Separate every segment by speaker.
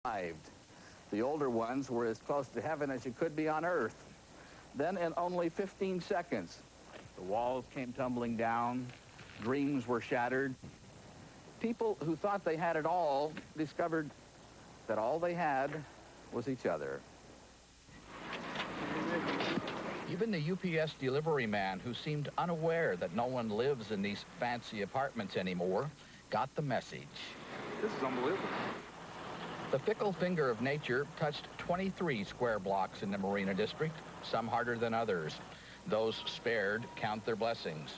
Speaker 1: arrived. The older ones were as close to heaven as you could be on Earth. Then in only 15 seconds, the walls came tumbling down, dreams were shattered. People who thought they had it all discovered that all they had was each other. Even the UPS delivery man, who seemed unaware that no one lives in these fancy apartments anymore, got the message.
Speaker 2: This is unbelievable.
Speaker 1: The fickle finger of nature touched 23 square blocks in the Marina District, some harder than others. Those spared count their blessings.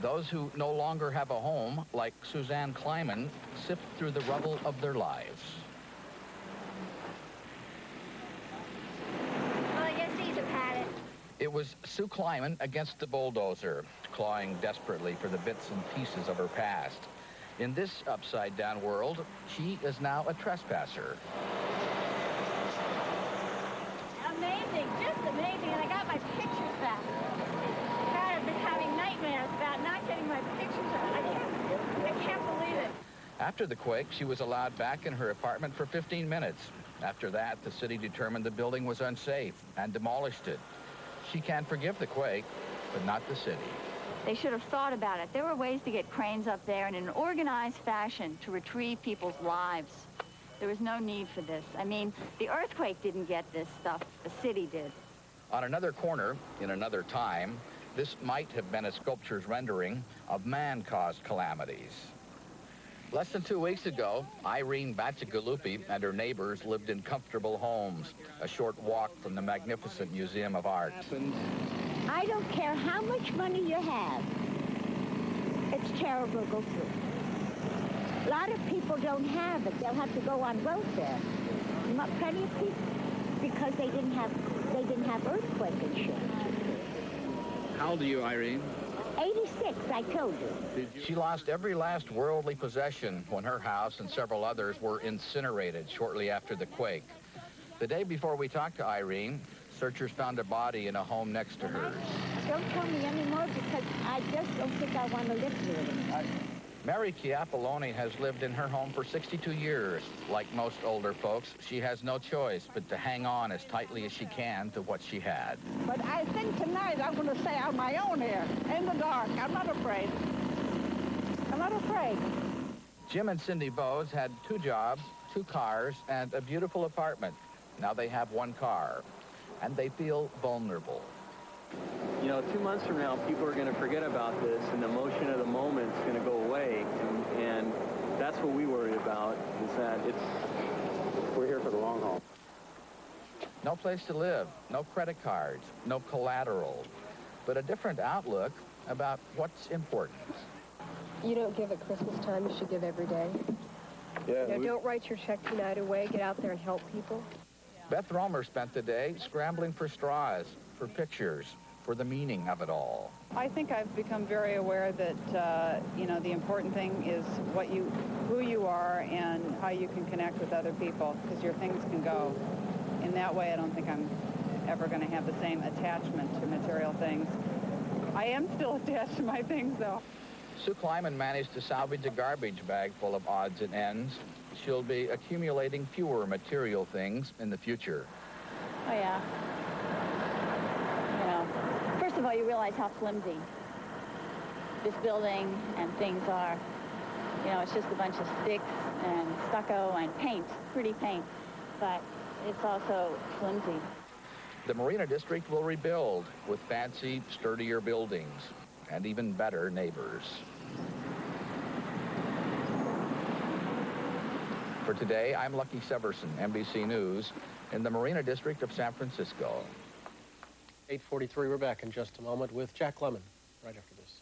Speaker 1: Those who no longer have a home, like Suzanne Kleiman, sift through the rubble of their lives.
Speaker 3: Well, I guess these have had it.
Speaker 1: It was Sue Kleiman against the bulldozer, clawing desperately for the bits and pieces of her past. In this upside-down world, she is now a trespasser.
Speaker 3: Amazing, just amazing, and I got my pictures back. God, I've been having nightmares about not getting my pictures back. I can't believe it.
Speaker 1: After the quake, she was allowed back in her apartment for 15 minutes. After that, the city determined the building was unsafe and demolished it. She can forgive the quake, but not the city.
Speaker 4: They should have thought about it. There were ways to get cranes up there and in an organized fashion to retrieve people's lives. There was no need for this. I mean, the earthquake didn't get this stuff. The city did.
Speaker 1: On another corner, in another time, this might have been a sculpture's rendering of man-caused calamities. Less than 2 weeks ago, Irene Bacigalupi and her neighbors lived in comfortable homes, a short walk from the magnificent Museum of Art.
Speaker 5: I don't care how much money you have. It's terrible to go through. A lot of people don't have it. They'll have to go on welfare. Plenty of people, because they didn't have earthquake insurance.
Speaker 1: How old are you, Irene?
Speaker 5: 86, I told you.
Speaker 1: She lost every last worldly possession when her house and several others were incinerated shortly after the quake. The day before we talked to Irene, searchers found a body in a home next to hers.
Speaker 5: Don't tell me anymore, because I just don't think I want to live here anymore.
Speaker 1: Mary Chiappelloni has lived in her home for 62 years. Like most older folks, she has no choice but to hang on as tightly as she can to what she had.
Speaker 6: But I think tonight I'm going to stay on my own here, in the dark. I'm not afraid. I'm not afraid.
Speaker 1: Jim and Cindy Bowes had 2 jobs, 2 cars, and a beautiful apartment. Now they have 1 car, and they feel vulnerable.
Speaker 7: You know, 2 months from now, people are going to forget about this, and the emotion of the moment is going to go away. And that's what we worry about, is that we're here for the long haul.
Speaker 1: No place to live, no credit cards, no collateral, but a different outlook about what's important.
Speaker 8: You don't give at Christmas time, you should give every day.
Speaker 7: Yeah,
Speaker 8: Don't write your check tonight away. Get out there and help people.
Speaker 1: Beth Romer spent the day scrambling for straws, for pictures, for the meaning of it all.
Speaker 9: I think I've become very aware that, you know, the important thing is who you are and how you can connect with other people, because your things can go. In that way, I don't think I'm ever going to have the same attachment to material things. I am still attached to my things, though.
Speaker 1: Sue Kleiman managed to salvage a garbage bag full of odds and ends. She'll be accumulating fewer material things in the future.
Speaker 4: Oh, yeah. You know, first of all, you realize how flimsy this building and things are. You know, it's just a bunch of sticks and stucco and paint, pretty paint, but it's also flimsy.
Speaker 1: The Marina District will rebuild with fancy, sturdier buildings and even better neighbors. For today, I'm Lucky Severson, NBC News, in the Marina District of San Francisco.
Speaker 10: 8:43, we're back in just a moment with Jack Lemmon right after this.